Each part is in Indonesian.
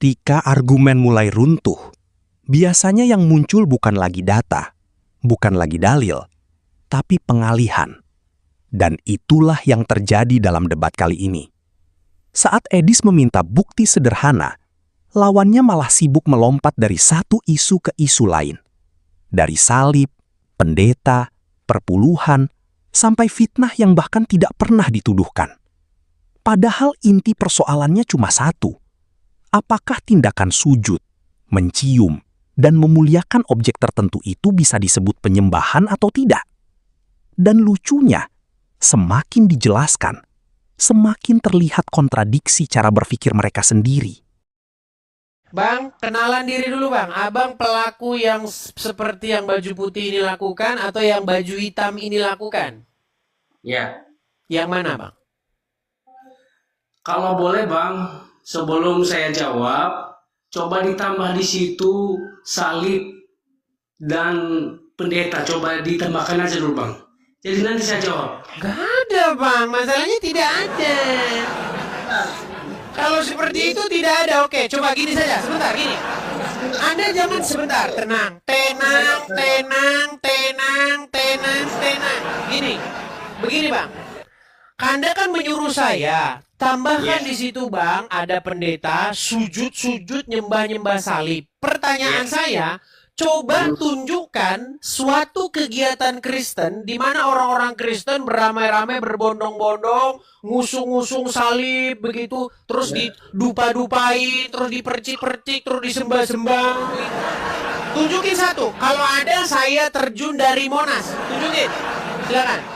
Ketika argumen mulai runtuh, biasanya yang muncul bukan lagi data, bukan lagi dalil, tapi pengalihan. Dan itulah yang terjadi dalam debat kali ini. Saat Edis meminta bukti sederhana, lawannya malah sibuk melompat dari satu isu ke isu lain. Dari salib, pendeta, perpuluhan, sampai fitnah yang bahkan tidak pernah dituduhkan. Padahal inti persoalannya cuma satu. Apakah tindakan sujud, mencium, dan memuliakan objek tertentu itu bisa disebut penyembahan atau tidak? Dan lucunya, semakin dijelaskan, semakin terlihat kontradiksi cara berpikir mereka sendiri. Bang, kenalan diri dulu bang. Abang pelaku yang seperti yang baju putih ini lakukan atau yang baju hitam ini lakukan? Ya, Yang mana bang? kalau boleh Bang, sebelum saya jawab, coba ditambah di situ salib dan pendeta, coba ditambahkan aja dulu Bang. Jadi nanti saya jawab. Gak ada bang, masalahnya tidak ada. Kalau seperti itu tidak ada, oke. Coba gini saja, sebentar gini. Anda jangan sebentar, tenang. Tenang. Gini, begini bang. Anda kan menyuruh saya, tambahkan di situ bang, ada pendeta, sujud, nyembah salib. Pertanyaan saya, coba tunjukkan suatu kegiatan Kristen di mana orang-orang Kristen beramai-ramai berbondong-bondong, ngusung-ngusung salib begitu, terus didupa-dupai, terus dipercik-percik, terus disembah-sembah. Tunjukin satu. Kalau ada saya terjun dari Monas, tunjukin. Silakan.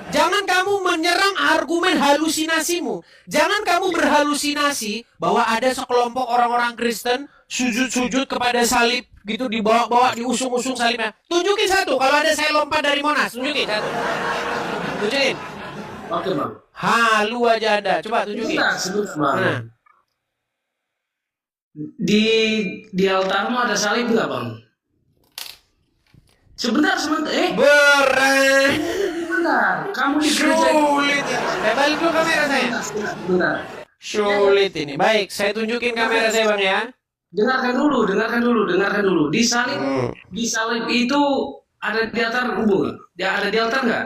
Jangan kamu menyerang argumen halusinasimu. Jangan kamu berhalusinasi bahwa ada sekelompok orang-orang Kristen sujud-sujud kepada salib gitu, dibawa-bawa, diusung-usung salibnya. Tunjukin satu. Kalau ada saya lompat dari Monas, tunjukin satu. Tunjukin. Oke Bang. Halu aja Anda. Coba tunjukin. Sebentar Bang. Mana? Di altarmu ada salib nggak Bang? Sebentar. Berat. Sebentar. Kamu di gereja. Sulit. Saya balik dulu kamera saya. Bentar. Sulit ini. Baik, saya tunjukin kamera saya bang ya. Dengarkan dulu. Di salib itu ada di altar umum. Ya, ada di altar nggak?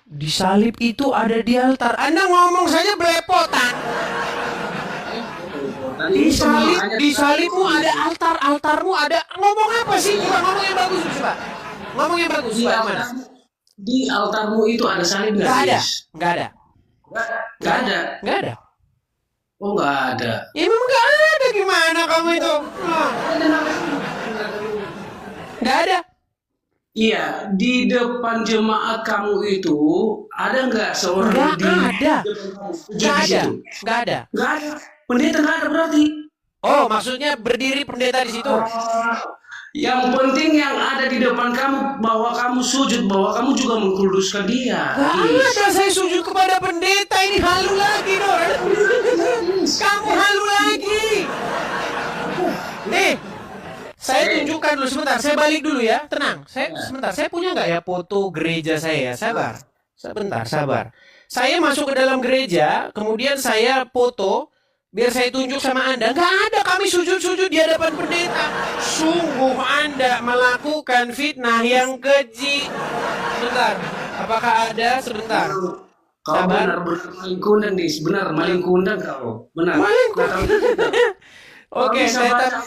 Di salib itu ada di altar. Anda ngomong saja belepotan. Di salibmu ada altarmu ada. Ngomong apa sih? Coba ngomong yang bagus coba. Ngomong yang bagus. Coba mana? Di altarmu itu ada salib nggak? Nggak ada. Nggak ada. Oh, nggak ada. Ya memang nggak ada, gimana kamu itu? Nggak ada. Iya, di depan jemaat kamu itu ada nggak seorang Nggak ada. Pendeta nggak ada berarti. Oh, maksudnya berdiri pendeta di situ. Yang penting yang ada di depan kamu, bahwa kamu sujud, bahwa kamu juga mengkuduskan dia. Nggak ada, saya sujud kepada pendeta. Ini halu lagi dong. Kamu halu lagi. Nih, saya tunjukkan dulu sebentar. Saya balik dulu ya. Tenang. Sebentar. Saya punya nggak ya foto gereja saya? Sabar. Sabar. Saya masuk ke dalam gereja, kemudian saya foto. Biar saya tunjuk sama Anda. Nggak ada, kami sujud-sujud di hadapan pendeta. Sungguh Anda melakukan fitnah yang keji. Sebentar. Apakah ada? Sebentar. Kau benar-benar maling kundang, Dis. Benar, maling kundang kau. Benar. Maling kundang. Oke, saya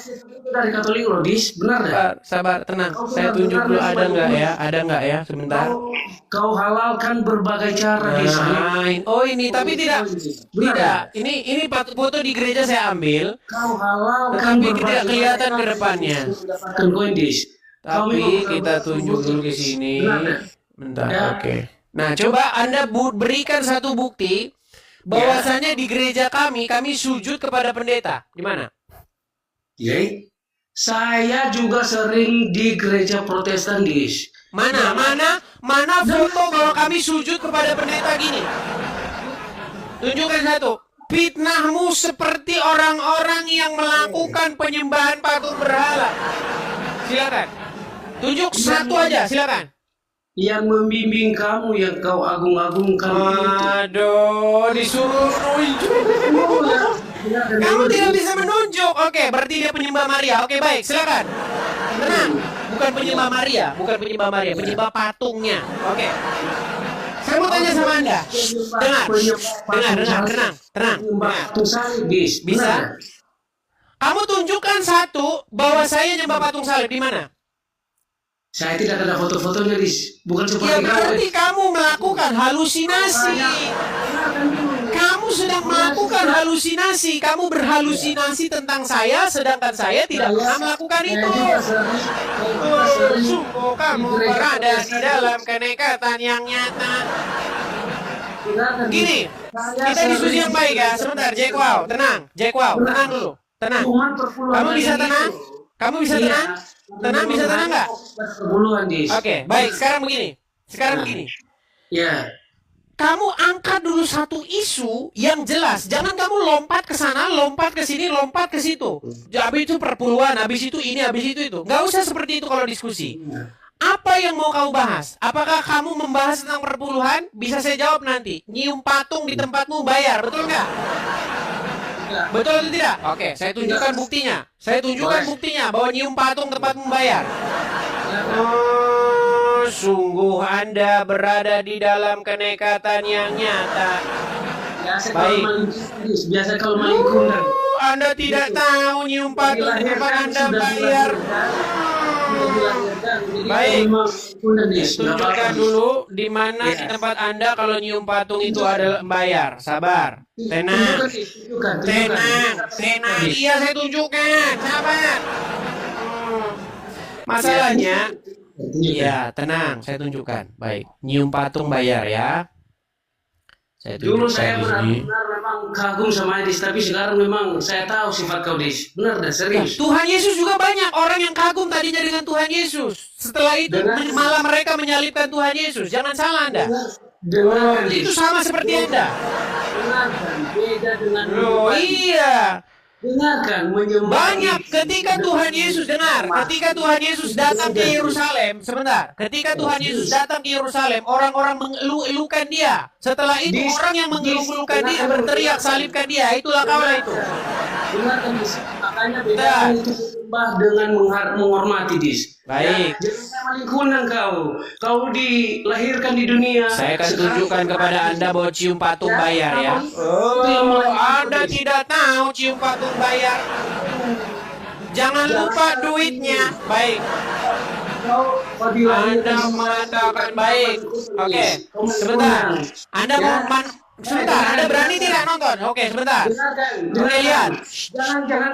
dari Katolik loh, Dis. Benar ya? Sabar, tenang. Saya tunjuk dulu ada nggak ya? Sebentar. Kau halalkan berbagai cara, Dis. Oh ini, tapi tidak. Ini foto di gereja saya ambil. Kau halalkan tapi tidak kelihatan ke depannya. Tapi kita tunjuk dulu ke sini. Bentar, oke. Nah, coba Anda berikan satu bukti bahwasanya di gereja kami sujud kepada pendeta. Di mana? Saya juga sering di gereja Protestan, Dis. Mana foto bahwa kami sujud kepada pendeta gini? Tunjukkan satu. Fitnahmu seperti orang-orang yang melakukan penyembahan patung berhala. Silakan. Tunjuk satu aja, silakan. Yang membimbing kamu, yang kau agung-agungkan. Aduh, disuruh Kamu tidak bisa menunjuk. Oke, berarti dia penyembah Maria. Oke, baik, silakan. Tenang. Bukan penyembah Maria, penyembah patungnya. Oke. Saya mau tanya sama Anda. Dengar, tenang. Patung salib, Dis. Bisa? Kamu tunjukkan satu bahwa saya nyembah patung salib di mana? Saya tidak ada foto-fotonya, Dis. Bukan Ya seperti berarti kamu melakukan halusinasi. Kamu sedang melakukan halusinasi. Kamu berhalusinasi tentang saya, sedangkan saya tidak pernah melakukan itu. Sungguh kamu berada di dalam kenekatan yang nyata. Gini, kita diskusi yang baik ya. Sebentar, Jack Wow, tenang. Jack Wow, tenang dulu. Tenang. Kamu bisa tenang? Kamu bisa tenang? Tenang, bisa tenang nggak? Perpuluhan, Dis. Oke, baik. Sekarang begini. Ya. Kamu angkat dulu satu isu yang jelas. Jangan kamu lompat ke sana, lompat ke sini, lompat ke situ. Habis itu perpuluhan, habis itu ini, habis itu. Nggak usah seperti itu kalau diskusi. Apa yang mau kamu bahas? Apakah kamu membahas tentang perpuluhan? Bisa saya jawab nanti. Nyium patung di tempatmu bayar, betul nggak? Betul atau tidak? Oke, saya tunjukkan buktinya. Bahwa nyium patung tempatmu bayar. Oh, sungguh Anda berada di dalam kenekatan yang nyata. Baik. Biasa kalau melingkungan. Anda tidak tahu nyium patung di tempat Anda bayar. Baik. Tunjukkan dulu di mana di tempat Anda kalau nyium patung itu adalah bayar. Sabar. Tenang. Iya, saya tunjukkan. Sabar. Masalahnya, iya, tenang, saya tunjukkan. Baik, nyium patung bayar ya. Saya Dulu saya tunjukkan di sini. benar-benar memang kagum sama Dis, tapi sekarang memang saya tahu sifat kau, Dis. Benar dan serius. Tuhan Yesus juga banyak orang yang kagum tadinya dengan Tuhan Yesus. Setelah itu malah mereka menyalibkan Tuhan Yesus. Jangan salah Anda. Dengarkan, Dis. Itu sama seperti Anda. Dengarkan, beda dengan Oh iya. dengarkan, menyembah. Banyak ketika Tuhan Yesus ketika Tuhan Yesus datang ke Yerusalem, sebentar. Ketika Tuhan Yesus datang ke Yerusalem, orang-orang mengeluh-elukan dia. Setelah itu orang yang mengeluh-elukan dia berteriak salibkan dia. Itulah kaulah itu. Dengarkan, Dis. Makanya bedakan itu menyembah dengan menghormati, Dis. Baik. Jangan sama lingkungan kau. Kau dilahirkan di dunia. Saya akan tunjukkan kepada Anda bahwa cium patung bayar ya. Oh, Anda tidak tahu cium patung bayar. Jangan lupa duitnya. Baik. Anda mengatakan baik. Oke, sebentar. Anda mau sebentar. Anda berani tidak nonton? Oke, sebentar. Oke, lihat. Jangan.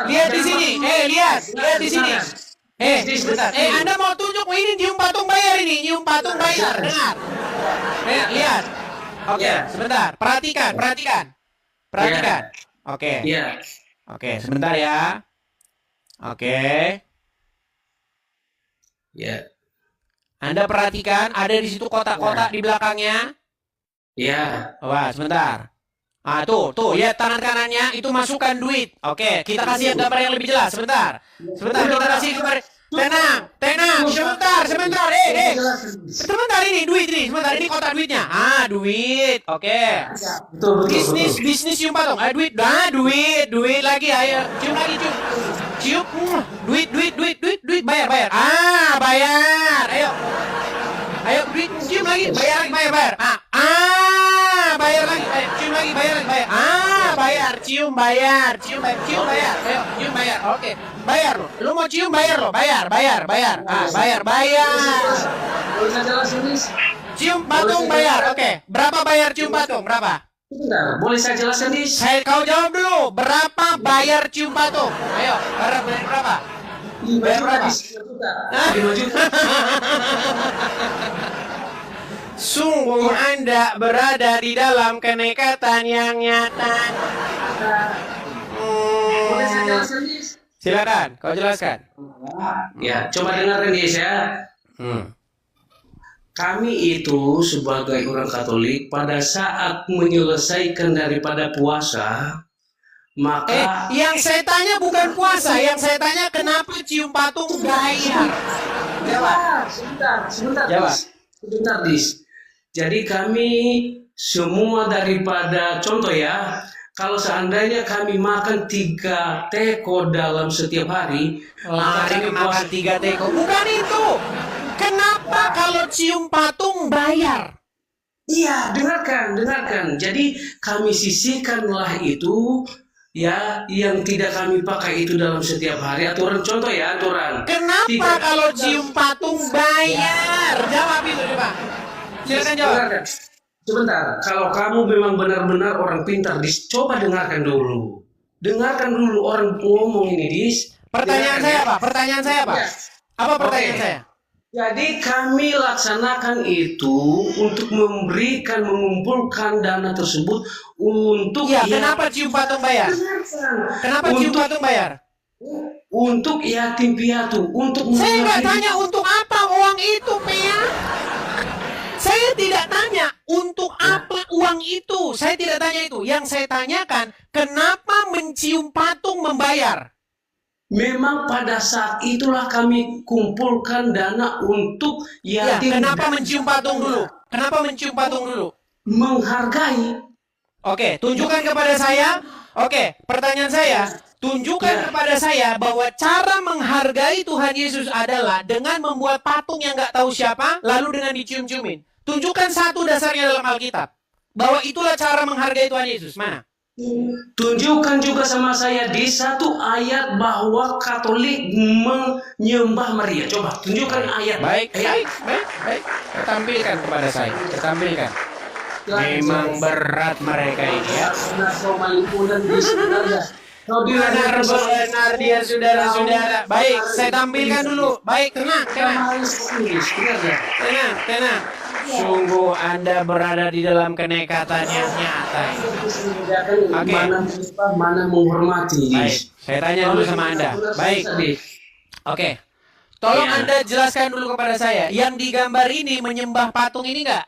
Lihat di sini. Lihat di sini. Sebentar. Anda mau tunjuk ini nyium patung bayar ini, nyium patung bayar. Dengar. Lihat. Oke, sebentar. Perhatikan. Oke. Iya. Oke, sebentar ya. Oke. Ya. Anda perhatikan ada di situ kotak-kotak di belakangnya. Ya. Wah, sebentar. Tuh, lihat tangan kanannya itu masukkan duit. Oke, kita kasih gambar yang lebih jelas. Sebentar, kita kasih gambar. Tenang. Sebentar. Sebentar ini duit ini. Sebentar ini kotak duitnya. Duit. Oke. Betul. Bisnis cium patung. Duit. Duit lagi. Ayo, cium lagi, cium. Duit. Bayar. Bayar. Ayo, duit cium lagi. Bayar. Bayar lagi. Ayo, cium lagi. Bayar. Bayar. Cium bayar. Ayo, cium bayar. Oke. Bayar lo. Lu mau cium bayar lo. Bayar. Bayar. Bisa jelasin, Dis? Cium patung bayar. Oke. Berapa bayar cium patung? Berapa? Sebentar, boleh saya jelaskan, Dis? Kau jawab dulu. Berapa bayar cium patung? Ayo, bayar berapa? 5 juta, Dis. 5 juta. Sungguh Anda berada di dalam kenekatan yang nyata. Boleh saya jelaskan, Dis? Silakan, kau jelaskan. Ya, coba dengarkan, Dis ya. Kami itu sebagai orang Katolik pada saat menyelesaikan daripada puasa, maka Yang saya tanya bukan puasa, yang saya tanya kenapa cium patung bayar? Jawab. Sebentar, Jawab. Dis. Jadi kami semua daripada contoh ya, Kalau seandainya kami makan 3 teko dalam setiap hari, maka Lari kami makan 3 teko. Bukan itu. Kenapa kalau cium patung bayar? Iya, dengarkan. Jadi kami sisihkanlah itu ya yang tidak kami pakai itu dalam setiap hari. Aturan contoh ya, aturan. Kenapa 3 kalau cium patung bayar? Jawab itu coba. Silakan jawab. Dengarkan. Sebentar, kalau kamu memang benar-benar orang pintar, coba dengarkan dulu. Dengarkan dulu orang ngomong ini, Dis. Pertanyaan Dengarkan, saya ya. apa? Pertanyaan saya apa? Ya. Apa pertanyaan Oke. saya? Jadi kami laksanakan itu untuk mengumpulkan dana tersebut untuk Iya, kenapa cium patung bayar? Dengarkan. Kenapa cium Untuk- patung bayar? Untuk yatim piatu, untuk Saya nggak mengakhiri- tanya untuk apa uang itu, Pia. Saya tidak tanya untuk apa uang itu. Saya tidak tanya itu. Yang saya tanyakan, kenapa mencium patung membayar? Memang pada saat itulah kami kumpulkan dana untuk Ya, yatim. kenapa mencium patung dulu? Kenapa mencium patung dulu? Menghargai. Oke, tunjukkan kepada saya. Oke, pertanyaan saya. Tunjukkan Ya. kepada saya bahwa cara menghargai Tuhan Yesus adalah dengan membuat patung yang nggak tahu siapa, lalu dengan dicium-ciumin. Tunjukkan satu dasarnya dalam Alkitab. Bahwa itulah cara menghargai Tuhan Yesus. Mana? Tunjukkan juga sama saya di satu ayat bahwa Katolik menyembah Maria. Coba tunjukkan ayat. Baik. Saya tampilkan kepada saya. Saya tampilkan. Memang berat mereka ini ya. Benar dia saudara-saudara. Baik, saya tampilkan dulu. Baik, tenang. Sungguh Anda berada di dalam kenekatan yang nyata. Oke. Mana menghormati. Baik, saya tanya dulu sama Anda. Baik. Oke. Tolong Ya. Anda jelaskan dulu kepada saya. Yang digambar ini menyembah patung ini enggak?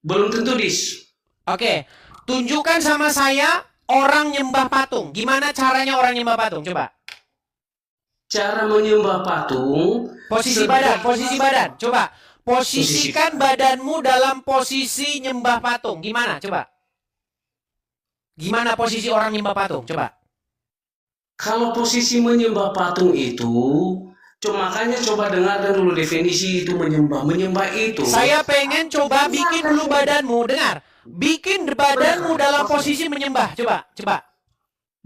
Belum tentu, Dis. Oke. Tunjukkan sama saya orang nyembah patung. Gimana caranya orang nyembah patung? Coba. Cara menyembah patung. Posisi badan. Coba. Posisikan badanmu dalam posisi nyembah patung. Gimana? Coba. Gimana posisi orang nyembah patung? Coba. Kalau posisi menyembah patung itu, makanya coba dengarkan dulu definisi itu menyembah. Menyembah itu. Saya pengen coba bikin dulu badanmu. Dengar. Bikin badanmu dalam posisi menyembah. Coba.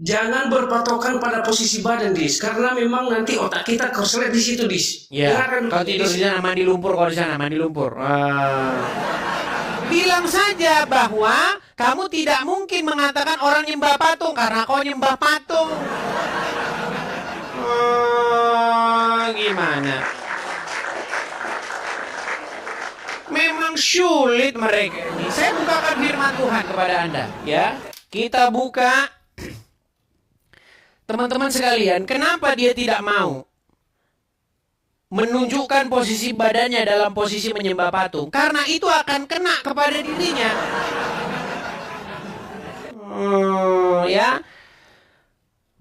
Jangan berpatokan pada posisi badan, Dis, karena memang nanti otak kita korslet di situ, Dis. Ya, Dengarkan kau tidur di sana mandi lumpur, kau di sana mandi lumpur. Bilang saja bahwa kamu tidak mungkin mengatakan orang nyembah patung karena kau nyembah patung. Gimana? Memang sulit mereka ini. Saya bukakan firman Tuhan kepada Anda, ya. Kita buka. Teman-teman sekalian, kenapa dia tidak mau menunjukkan posisi badannya dalam posisi menyembah patung? Karena itu akan kena kepada dirinya. Ya.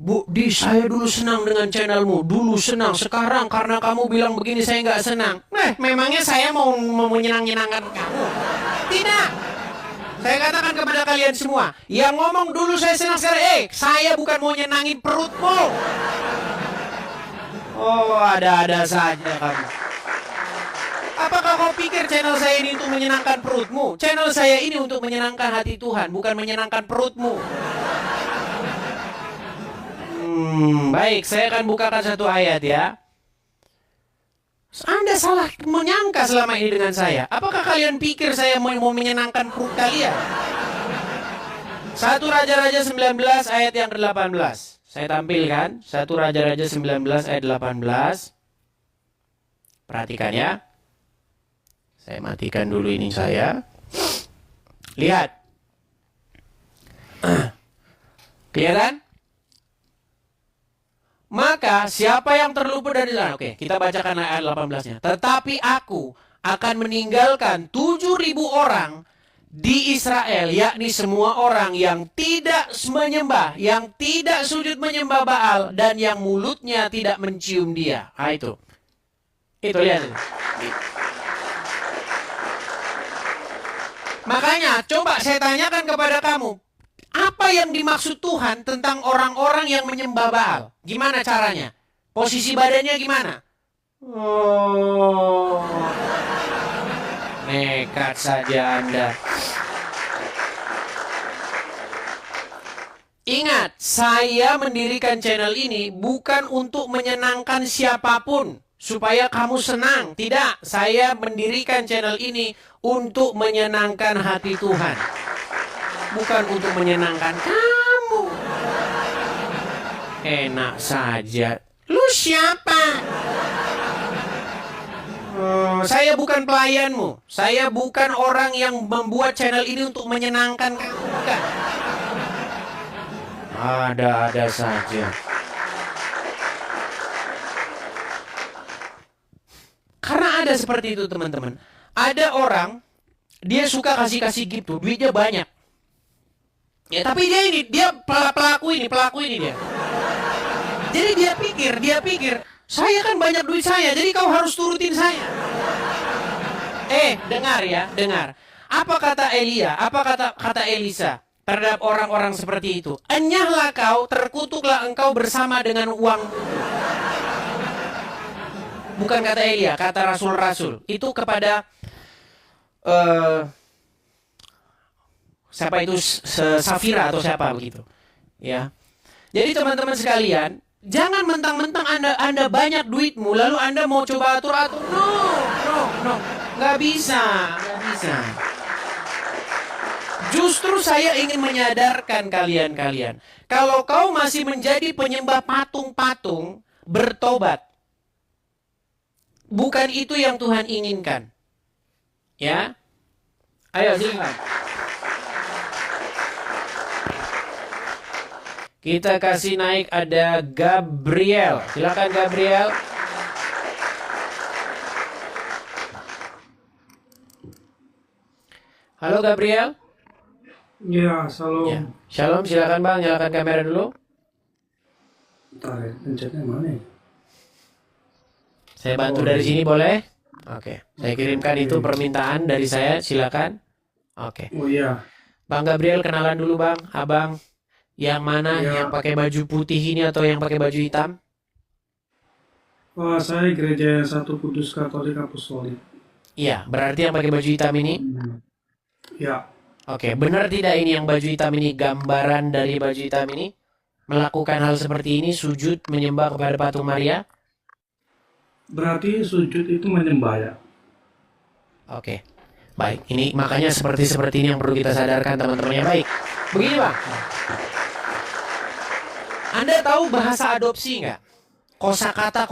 Bu, saya dulu senang dengan channelmu. Dulu senang. Sekarang karena kamu bilang begini saya nggak senang. Memangnya saya mau menyenang-nyenangkan kamu? Tidak. Saya katakan kepada kalian semua, yang ngomong dulu saya senang sekarang, saya bukan mau nyenangin perutmu. Oh, ada-ada saja kamu. Apakah kau pikir channel saya ini untuk menyenangkan perutmu? Channel saya ini untuk menyenangkan hati Tuhan, bukan menyenangkan perutmu. Baik, saya akan bukakan satu ayat ya. Anda salah menyangka selama ini dengan saya. Apakah kalian pikir saya mau menyenangkan perut kalian? 1 Raja-Raja 19 ayat yang ke-18. Saya tampilkan 1 Raja-Raja 19 ayat 18. Perhatikan ya. Saya matikan dulu ini saya. Lihat. Kelihatan? Maka siapa yang terluput dari sana? Oke, kita bacakan ayat 18-nya. Tetapi aku akan meninggalkan 7.000 orang di Israel, yakni semua orang yang tidak menyembah, yang tidak sujud menyembah Baal, dan yang mulutnya tidak mencium dia. Itu lihat. Makanya coba saya tanyakan kepada kamu, apa yang dimaksud Tuhan tentang orang-orang yang menyembah Baal? Gimana caranya? Posisi badannya gimana? Oh, nekat saja Anda. Ingat, saya mendirikan channel ini bukan untuk menyenangkan siapapun supaya kamu senang. Tidak, saya mendirikan channel ini untuk menyenangkan hati Tuhan. Bukan untuk menyenangkan kamu. Enak saja. Lu siapa? Saya bukan pelayanmu. Saya bukan orang yang membuat channel ini untuk menyenangkan kamu. Bukan. Ada-ada saja. Karena ada seperti itu teman-teman. Ada orang, dia suka kasih-kasih gitu, duitnya banyak. Ya tapi dia pelaku ini dia. Jadi dia pikir, saya kan banyak duit saya, jadi kau harus turutin saya. Dengar ya, dengar. Apa kata Elia, apa kata Elisa terhadap orang-orang seperti itu? Enyahlah kau, terkutuklah engkau bersama dengan uang. Bukan kata Elia, kata rasul-rasul. Itu kepada siapa itu, Safira atau siapa begitu. Ya. Jadi teman-teman sekalian, jangan mentang-mentang Anda banyak duitmu lalu Anda mau coba atur-atur. No. Nggak bisa. Justru saya ingin menyadarkan kalian. Kalau kau masih menjadi penyembah patung-patung, bertobat. Bukan itu yang Tuhan inginkan. Ya. Ayo silakan. Kita kasih naik, ada Gabriel. Silakan Gabriel. Halo Gabriel. Ya, shalom. Ya. Shalom, silakan Bang, nyalakan kamera dulu. Bentar ya, pencetnya mana ya? Saya bantu dari sini boleh? Oke. Saya kirimkan itu permintaan dari saya, silakan. Oke. Oh iya. Bang Gabriel, kenalan dulu Bang, Abang. Yang mana, Ya. yang pakai baju putih ini atau yang pakai baju hitam? Saya gereja Satu Kudus Katolik Apostolik. Iya, berarti yang pakai baju hitam ini? Ya, Oke, benar tidak ini yang baju hitam ini, gambaran dari baju hitam ini? Melakukan hal seperti ini, sujud menyembah kepada patung Maria? berarti sujud itu menyembah ya. Oke, baik. Ini makanya seperti ini yang perlu kita sadarkan teman-teman yang baik. Begini Bang, Anda tahu bahasa adopsi nggak? Kosakata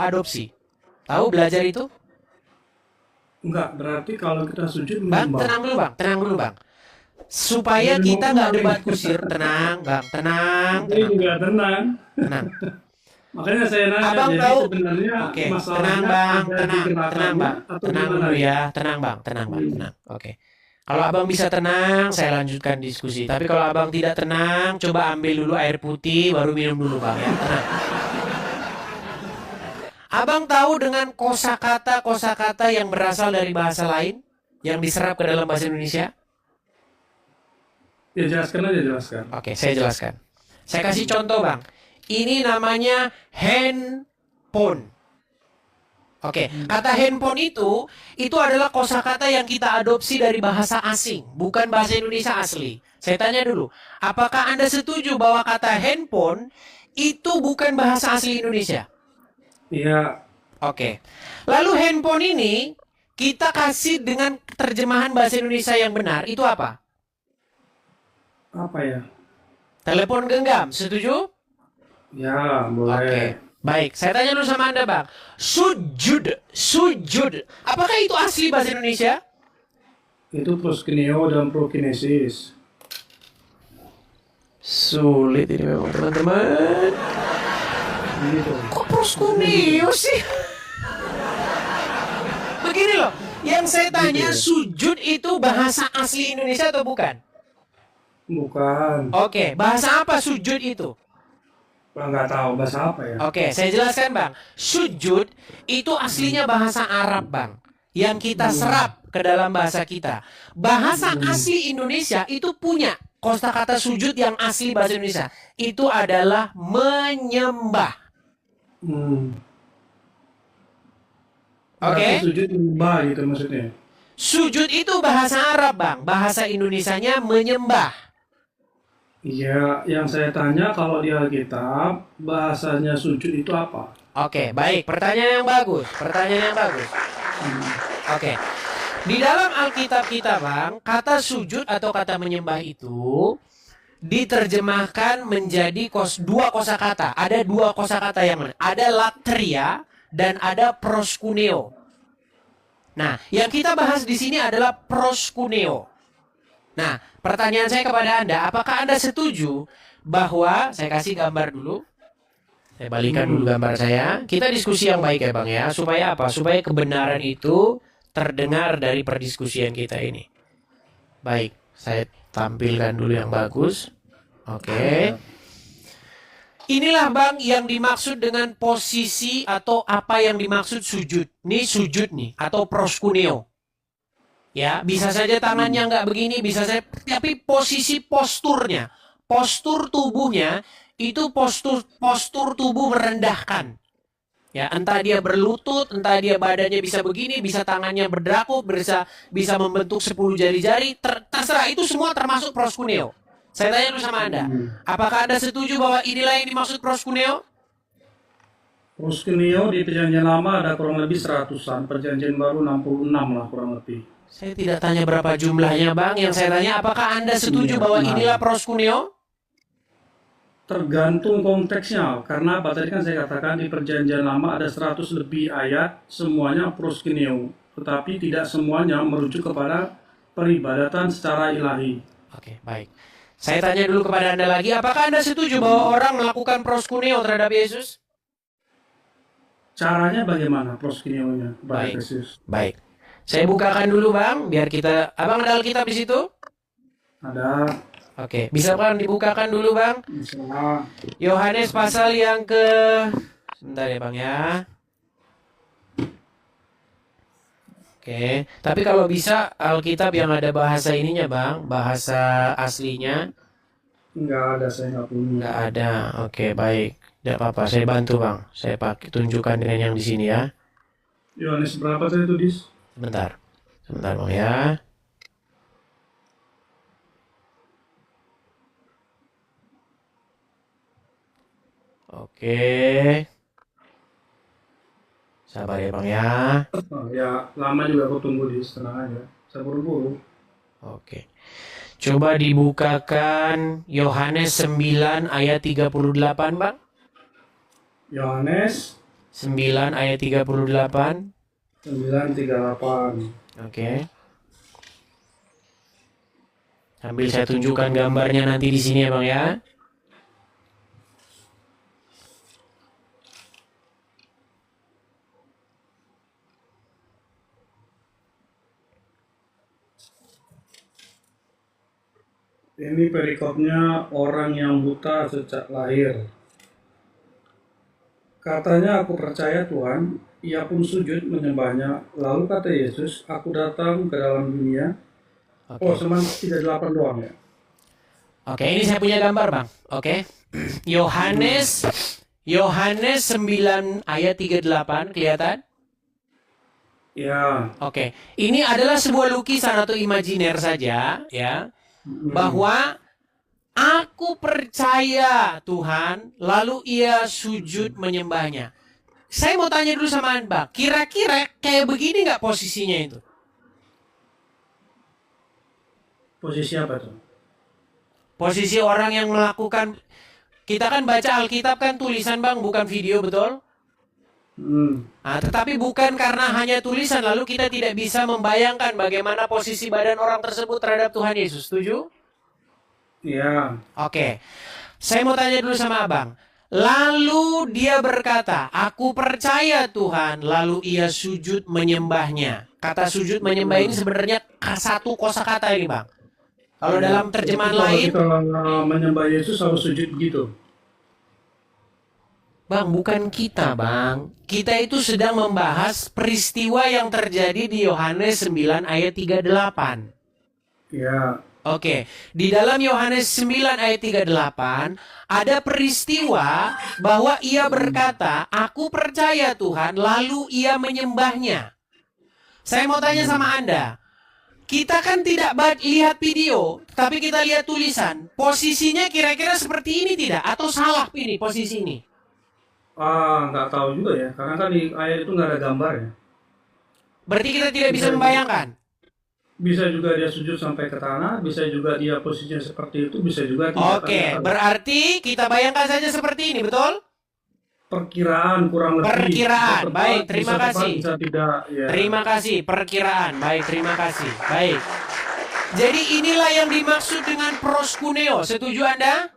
adopsi. Tahu belajar itu? Enggak, berarti kalau kita sujud Bang, menyembah. tenang dulu bang. Supaya kita nggak debat kusir, tenang bang, tenang. Saya juga tenang. Makanya saya nanya, Abang jadi tahu? sebenarnya Oke, masalahnya tenang bang, ada di gerakannya bang, atau tenang gimana dulu ya, tenang bang. Oke. Kalau abang bisa tenang, saya lanjutkan diskusi. Tapi kalau abang tidak tenang, coba ambil dulu air putih, baru minum dulu bang ya, tenang. Abang tahu dengan kosakata yang berasal dari bahasa lain yang diserap ke dalam bahasa Indonesia? Ya jelaskan. Oke, saya jelaskan. Saya kasih contoh bang. Ini namanya handphone. Oke, kata handphone itu adalah kosakata yang kita adopsi dari bahasa asing, bukan bahasa Indonesia asli. Saya tanya dulu, apakah Anda setuju bahwa kata handphone itu bukan bahasa asli Indonesia? Iya, Oke. Lalu handphone ini kita kasih dengan terjemahan bahasa Indonesia yang benar, itu apa? apa ya? Telepon genggam, setuju? Ya, Oke. boleh. Baik, saya tanya dulu sama Anda, Bang. Sujud. Apakah itu asli bahasa Indonesia? Itu proskineo dan prokinesis. Sulit ini memang, teman-teman. Gitu. Kok proskuneo sih? Begini loh, yang saya tanya, sujud itu bahasa asli Indonesia atau bukan? Bukan. Oke, bahasa apa sujud itu? Nggak tahu bahasa apa ya. Oke, saya jelaskan Bang. Sujud itu aslinya bahasa Arab Bang. Yang kita serap ke dalam bahasa kita. Bahasa asli Indonesia itu punya kosakata sujud yang asli bahasa Indonesia. Itu adalah menyembah. Oke? Berarti sujud menyembah gitu maksudnya. Sujud itu bahasa Arab, Bang. Bahasa Indonesianya menyembah. Iya, yang saya tanya kalau di Alkitab bahasanya sujud itu apa? Oke, baik. Pertanyaan yang bagus. Pertanyaan yang bagus. Oke. Di dalam Alkitab kita, Bang, kata sujud atau kata menyembah itu diterjemahkan menjadi dua kosakata. Ada dua kosakata yang mana? Ada latria dan ada proskuneo. Nah, yang kita bahas di sini adalah proskuneo. Nah, pertanyaan saya kepada Anda, apakah Anda setuju bahwa, saya kasih gambar dulu. Saya balikan dulu gambar saya. Kita diskusi yang baik ya Bang ya. Supaya apa? Supaya kebenaran itu terdengar dari perdiskusian kita ini. Baik, saya tampilkan dulu yang bagus. Oke. Inilah Bang yang dimaksud dengan posisi atau apa yang dimaksud sujud. Ini sujud nih, atau proskuneo. Ya, bisa saja tangannya nggak begini, bisa saja, tapi posisi posturnya, postur tubuhnya itu postur tubuh merendahkan. Ya, entah dia berlutut, entah dia badannya bisa begini, bisa tangannya berdakuk, bisa membentuk 10 jari-jari, terserah itu semua termasuk proskuneo. Saya tanya dulu sama Anda, apakah Anda setuju bahwa inilah yang dimaksud proskuneo? Proskuneo di Perjanjian Lama ada kurang lebih 100-an, Perjanjian Baru 66 lah kurang lebih. Saya tidak tanya berapa jumlahnya Bang, yang saya tanya apakah Anda setuju bahwa inilah proskuneo? Tergantung konteksnya, karena tadi kan saya katakan di Perjanjian Lama ada 100 lebih ayat, semuanya proskuneo, tetapi tidak semuanya merujuk kepada peribadatan secara ilahi. Oke, baik. Saya tanya dulu kepada Anda lagi, apakah Anda setuju bahwa orang melakukan proskuneo terhadap Yesus? Caranya bagaimana proskuneonya? Baik. Yesus? Baik. Saya bukakan dulu Bang, biar kita... Abang ada Alkitab di situ? Ada. Oke, bisa Bang dibukakan dulu Bang? Bisa. Yohanes pasal yang ke... Sebentar ya Bang ya. Oke, tapi kalau bisa Alkitab yang ada bahasa ininya Bang, bahasa aslinya. Enggak ada, saya nggak punya. Nggak ada, oke baik. Tidak apa-apa, saya bantu Bang. Saya pakai tunjukkan dengan yang di sini ya. Yohanes berapa saya tulis? Sebentar Bang ya. Oke. Sabar ya Bang ya. Oh, ya lama juga aku tunggu di tenang aja. Saya buru-buru. Oke. Coba dibukakan Yohanes 9 ayat 38 Bang. Yohanes 9 ayat 38. 9:38. Oke. Sambil saya tunjukkan gambarnya nanti di sini ya Bang ya. Ini perikopnya orang yang buta sejak lahir. Katanya, aku percaya Tuhan, ia pun sujud menyembahnya. Lalu kata Yesus, aku datang ke dalam dunia. Oke. Oh, cuma 38 doang ya? Oke, ini saya punya gambar Bang. Oke. Yohanes 9 ayat 38 kelihatan? Ya. Oke. Ini adalah sebuah lukisan atau imajiner saja ya. Bahwa aku percaya Tuhan, lalu ia sujud menyembahnya. Saya mau tanya dulu sama Anda, kira-kira kayak begini nggak posisinya itu? Posisi apa tuh? Posisi orang yang melakukan, kita kan baca Alkitab kan tulisan Bang, bukan video, betul? Nah, tetapi bukan karena hanya tulisan, lalu kita tidak bisa membayangkan bagaimana posisi badan orang tersebut terhadap Tuhan Yesus. Setuju? Iya. Oke. Saya mau tanya dulu sama Abang. Lalu dia berkata, aku percaya Tuhan, lalu ia sujud menyembahnya. Kata sujud menyembah ini sebenarnya satu kosakata ini Bang. Kalau dalam terjemahan lain, kalau menyembah Yesus harus sujud begitu. Bang, bukan kita, Bang. Kita itu sedang membahas peristiwa yang terjadi di Yohanes 9 ayat 38. Ya, Oke, di dalam Yohanes 9 ayat 38 ada peristiwa bahwa ia berkata, "Aku percaya Tuhan," lalu ia menyembahnya. Saya mau tanya sama Anda. Kita kan tidak lihat video, tapi kita lihat tulisan. Posisinya kira-kira seperti ini tidak? Atau salah ini posisi ini? nggak tahu juga ya, karena kan di ayat itu nggak ada gambarnya. Berarti kita tidak bisa membayangkan. Bisa juga dia sujud sampai ke tanah, bisa juga dia posisinya seperti itu, bisa juga tidak. Oke, berarti kita bayangkan saja seperti ini, betul? Perkiraan kurang lebih. Perkiraan, Bisa baik, tepat, terima bisa tepat, kasih. bisa tidak, ya. Terima kasih, perkiraan. Baik, terima kasih. Baik. Jadi inilah yang dimaksud dengan proskuneo. Setuju Anda?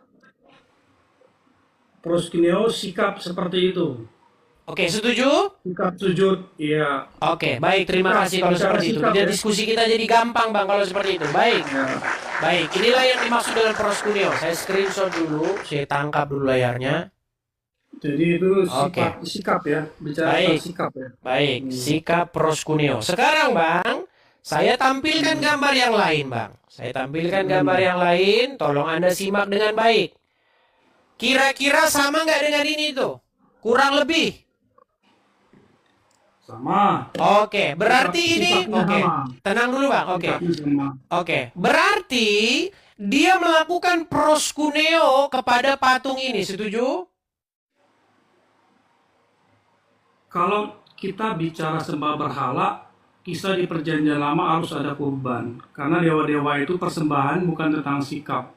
Proskuneo sikap seperti itu. Oke, setuju? Sikap sujud, iya. Oke, baik, terima Sikap, kasih kalau bicara seperti itu. sikap, Jadi ya. diskusi kita jadi gampang, Bang, kalau seperti itu. Baik. Ya. Baik, inilah yang dimaksud dengan proskuneo. Saya screenshot dulu, saya tangkap dulu layarnya. Jadi itu Oke. sikap ya, bicara Baik. tentang sikap ya. Baik, sikap proskuneo. Sekarang, Bang, saya tampilkan gambar yang lain, Bang. Saya tampilkan gambar yang lain, tolong Anda simak dengan baik. Kira-kira sama nggak dengan ini tuh? Kurang lebih. Sama. Oke, berarti ini, Sikapnya oke. sama. Tenang dulu, Bang. Oke. Sikapnya sama. Oke, berarti dia melakukan proskuneo kepada patung ini, setuju? Kalau kita bicara sembah berhala, kisah di perjanjian lama harus ada kurban. Karena dewa-dewa itu persembahan bukan tentang sikap.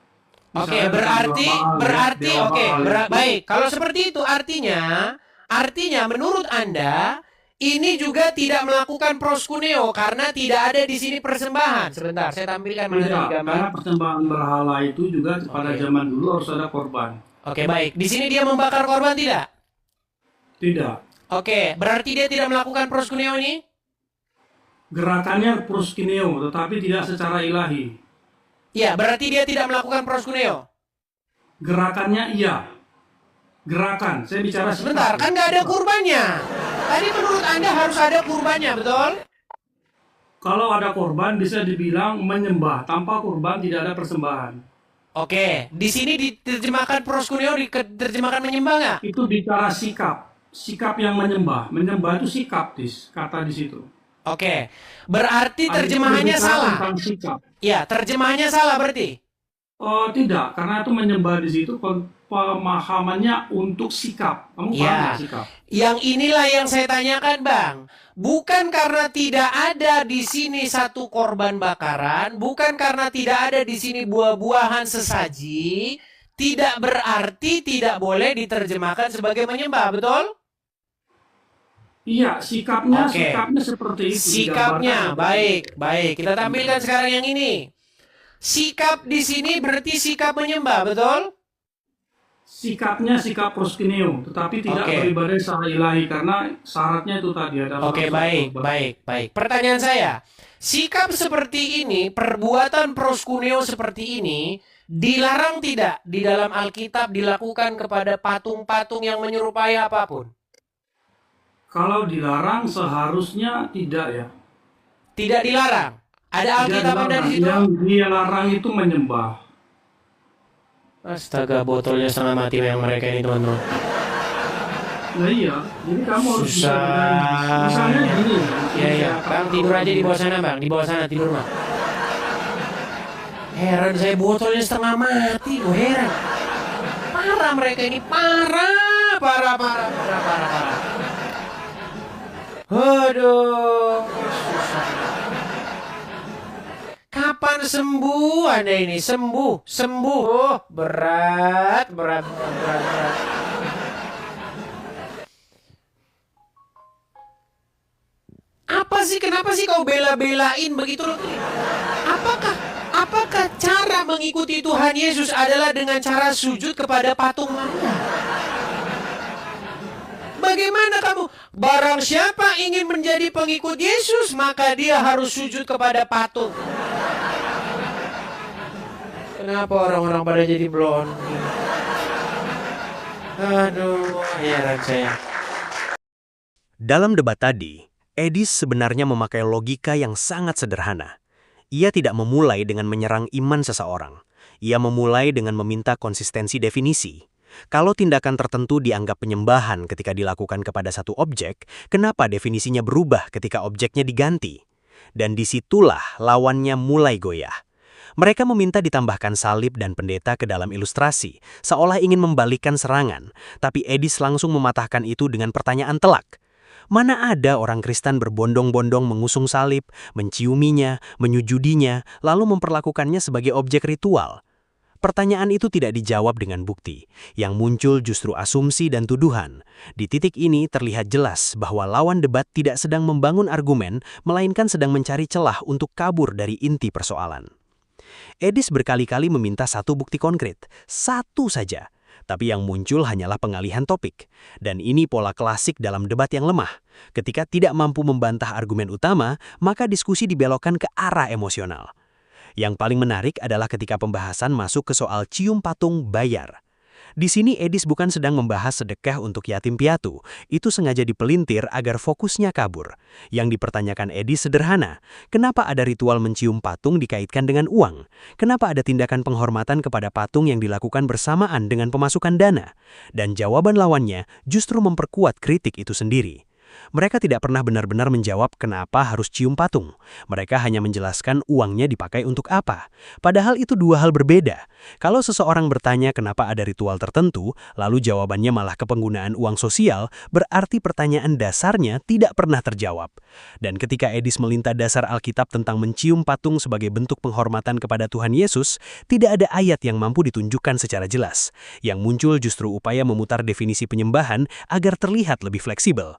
Oke, Misalnya berarti dewa Baal, berarti dewa oke, Baal. baik. Kalau seperti itu artinya menurut Anda ini juga tidak melakukan proskuneo karena tidak ada di sini persembahan. Sebentar, saya tampilkan mana Tidak, tadi gambar. karena persembahan berhala itu juga pada Oke. zaman dulu harus ada korban. Oke, baik. Di sini dia membakar korban tidak? Tidak. Oke, berarti dia tidak melakukan proskuneo ini? Gerakannya proskuneo, tetapi tidak secara ilahi. Ya, berarti dia tidak melakukan proskuneo. Gerakannya iya. Gerakan, saya bicara Sebentar, sikap. kan nggak ada kurbannya. Tadi menurut Anda harus ada kurbannya, betul? Kalau ada korban bisa dibilang menyembah, tanpa korban tidak ada persembahan. Oke, di sini diterjemahkan proskuneo, diterjemahkan menyembah nggak? Itu bicara sikap, sikap yang menyembah. Menyembah itu sikap, kata di situ. Oke, berarti Ada terjemahannya berbicara salah. tentang sikap. Ya, terjemahannya salah berarti. Oh tidak, karena itu menyembah di situ pemahamannya untuk sikap. Kamu paham Ya, nggak sikap? yang inilah yang saya tanyakan, Bang. Bukan karena tidak ada di sini satu korban bakaran, bukan karena tidak ada di sini buah-buahan sesaji, tidak berarti tidak boleh diterjemahkan sebagai menyembah, betul? Iya, sikapnya Oke. sikapnya seperti itu. Sikapnya, digambarkan. baik, baik. Kita tampilkan sekarang yang ini. Sikap di sini berarti sikap menyembah, betul? Sikapnya sikap proskuneo, tetapi tidak Oke. beribadah secara ilahi karena syaratnya itu tadi ada. Oke, baik, baik, baik. Pertanyaan saya, sikap seperti ini, perbuatan proskuneo seperti ini, dilarang tidak di dalam Alkitab dilakukan kepada patung-patung yang menyerupai apapun? Kalau dilarang seharusnya tidak ya. Tidak dilarang. Ada Tidak Alkitab Anda dilarang. di situ? Yang dia larang itu menyembah. Astaga, botolnya setengah mati yang mereka ini, teman-teman. Nah iya, jadi kamu harus bisa Susah. bedain. Misalnya gini. Ya, ya. Bang, tidur aja di bawah sana, Bang. Di bawah sana tidur, Bang. Heran saya, botolnya setengah mati. Oh, heran. Parah mereka ini, parah. Aduh, susah. Kapan sembuh Anda ini? Sembuh. Oh, berat. Apa sih? Kenapa sih kau bela-belain begitu? Apakah cara mengikuti Tuhan Yesus adalah dengan cara sujud kepada patung Maria? Bagaimana kamu? Barang siapa ingin menjadi pengikut Yesus, maka dia harus sujud kepada patung. Kenapa orang-orang pada jadi blond? Aduh, heran saya. Dalam debat tadi, Edis sebenarnya memakai logika yang sangat sederhana. Ia tidak memulai dengan menyerang iman seseorang. Ia memulai dengan meminta konsistensi definisi. Kalau tindakan tertentu dianggap penyembahan ketika dilakukan kepada satu objek, kenapa definisinya berubah ketika objeknya diganti? Dan disitulah lawannya mulai goyah. Mereka meminta ditambahkan salib dan pendeta ke dalam ilustrasi, seolah ingin membalikkan serangan, tapi Edis langsung mematahkan itu dengan pertanyaan telak. Mana ada orang Kristen berbondong-bondong mengusung salib, menciuminya, menyujudinya, lalu memperlakukannya sebagai objek ritual? Pertanyaan itu tidak dijawab dengan bukti. Yang muncul justru asumsi dan tuduhan. Di titik ini terlihat jelas bahwa lawan debat tidak sedang membangun argumen, melainkan sedang mencari celah untuk kabur dari inti persoalan. Edis berkali-kali meminta satu bukti konkret, satu saja. Tapi yang muncul hanyalah pengalihan topik. Dan ini pola klasik dalam debat yang lemah. Ketika tidak mampu membantah argumen utama, maka diskusi dibelokkan ke arah emosional. Yang paling menarik adalah ketika pembahasan masuk ke soal cium patung bayar. Di sini Edis bukan sedang membahas sedekah untuk yatim piatu. Itu sengaja dipelintir agar fokusnya kabur. Yang dipertanyakan Edis sederhana. Kenapa ada ritual mencium patung dikaitkan dengan uang? Kenapa ada tindakan penghormatan kepada patung yang dilakukan bersamaan dengan pemasukan dana? Dan jawaban lawannya justru memperkuat kritik itu sendiri. Mereka tidak pernah benar-benar menjawab kenapa harus cium patung. Mereka hanya menjelaskan uangnya dipakai untuk apa. Padahal itu dua hal berbeda. Kalau seseorang bertanya kenapa ada ritual tertentu, lalu jawabannya malah ke penggunaan uang sosial, berarti pertanyaan dasarnya tidak pernah terjawab. Dan ketika Edis melintas dasar Alkitab tentang mencium patung sebagai bentuk penghormatan kepada Tuhan Yesus, tidak ada ayat yang mampu ditunjukkan secara jelas. Yang muncul justru upaya memutar definisi penyembahan agar terlihat lebih fleksibel.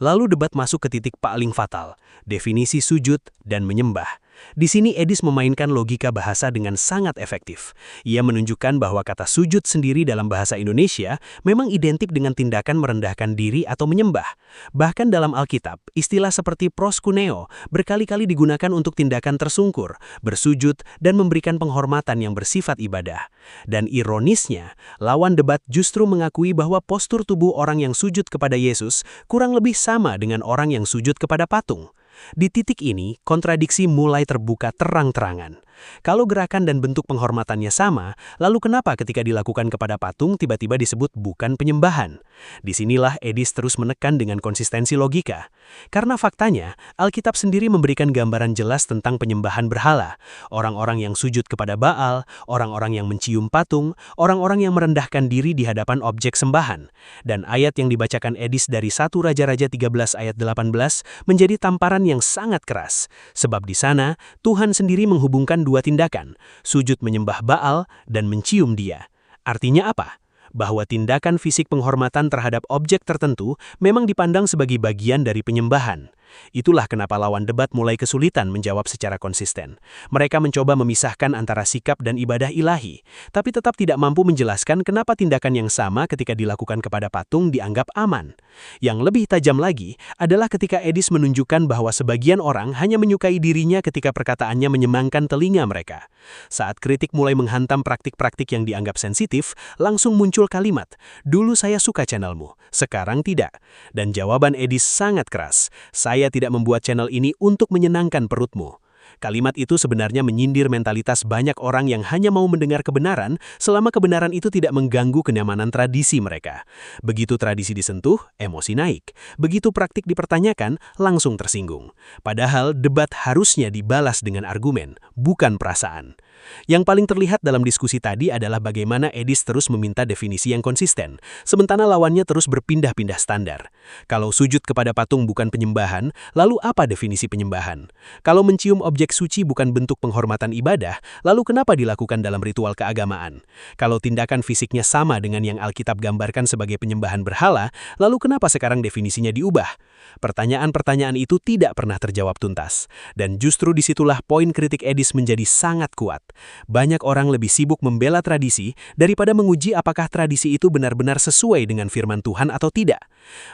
Lalu debat masuk ke titik paling fatal, definisi sujud dan menyembah. Di sini Edis memainkan logika bahasa dengan sangat efektif. Ia menunjukkan bahwa kata sujud sendiri dalam bahasa Indonesia memang identik dengan tindakan merendahkan diri atau menyembah. Bahkan dalam Alkitab, istilah seperti proskuneo berkali-kali digunakan untuk tindakan tersungkur, bersujud, dan memberikan penghormatan yang bersifat ibadah. Dan ironisnya, lawan debat justru mengakui bahwa postur tubuh orang yang sujud kepada Yesus kurang lebih sama dengan orang yang sujud kepada patung. Di titik ini, kontradiksi mulai terbuka terang-terangan. Kalau gerakan dan bentuk penghormatannya sama, lalu kenapa ketika dilakukan kepada patung tiba-tiba disebut bukan penyembahan? Disinilah Edis terus menekan dengan konsistensi logika. Karena faktanya, Alkitab sendiri memberikan gambaran jelas tentang penyembahan berhala. Orang-orang yang sujud kepada Baal, orang-orang yang mencium patung, orang-orang yang merendahkan diri di hadapan objek sembahan. Dan ayat yang dibacakan Edis dari 1 Raja-Raja 13 ayat 18 menjadi tamparan yang sangat keras. Sebab di sana, Tuhan sendiri menghubungkan dua tindakan, sujud menyembah Baal dan mencium dia. Artinya apa? Bahwa tindakan fisik penghormatan terhadap objek tertentu memang dipandang sebagai bagian dari penyembahan. Itulah kenapa lawan debat mulai kesulitan menjawab secara konsisten. Mereka mencoba memisahkan antara sikap dan ibadah ilahi, tapi tetap tidak mampu menjelaskan kenapa tindakan yang sama ketika dilakukan kepada patung dianggap aman. Yang lebih tajam lagi adalah ketika Edis menunjukkan bahwa sebagian orang hanya menyukai dirinya ketika perkataannya menyenangkan telinga mereka. Saat kritik mulai menghantam praktik-praktik yang dianggap sensitif, langsung muncul kalimat, "Dulu saya suka channelmu, sekarang tidak." Dan jawaban Edis sangat keras, "Saya tidak membuat channel ini untuk menyenangkan perutmu." Kalimat itu sebenarnya menyindir mentalitas banyak orang yang hanya mau mendengar kebenaran selama kebenaran itu tidak mengganggu kenyamanan tradisi mereka. Begitu tradisi disentuh, emosi naik. Begitu praktik dipertanyakan, langsung tersinggung. Padahal debat harusnya dibalas dengan argumen, bukan perasaan. Yang paling terlihat dalam diskusi tadi adalah bagaimana Edis terus meminta definisi yang konsisten, sementara lawannya terus berpindah-pindah standar. Kalau sujud kepada patung bukan penyembahan, lalu apa definisi penyembahan? Kalau mencium objek suci bukan bentuk penghormatan ibadah, lalu kenapa dilakukan dalam ritual keagamaan? Kalau tindakan fisiknya sama dengan yang Alkitab gambarkan sebagai penyembahan berhala, lalu kenapa sekarang definisinya diubah? Pertanyaan-pertanyaan itu tidak pernah terjawab tuntas. Dan justru disitulah poin kritik Edis menjadi sangat kuat. banyak orang lebih sibuk membela tradisi daripada menguji apakah tradisi itu benar-benar sesuai dengan firman Tuhan atau tidak.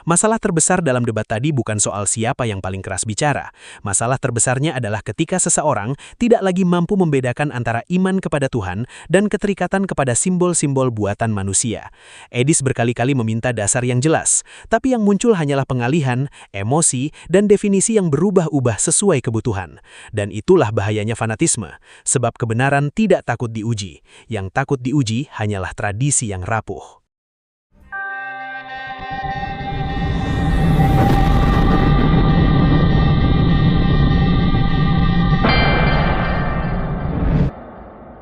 Masalah terbesar dalam debat tadi bukan soal siapa yang paling keras bicara. Masalah terbesarnya adalah ketika seseorang tidak lagi mampu membedakan antara iman kepada Tuhan dan keterikatan kepada simbol-simbol buatan manusia. Edis berkali-kali meminta dasar yang jelas, tapi yang muncul hanyalah pengalihan, emosi, dan definisi yang berubah-ubah sesuai kebutuhan. Dan itulah bahayanya fanatisme, sebab kebenaran tidak takut diuji. Yang takut diuji hanyalah tradisi yang rapuh.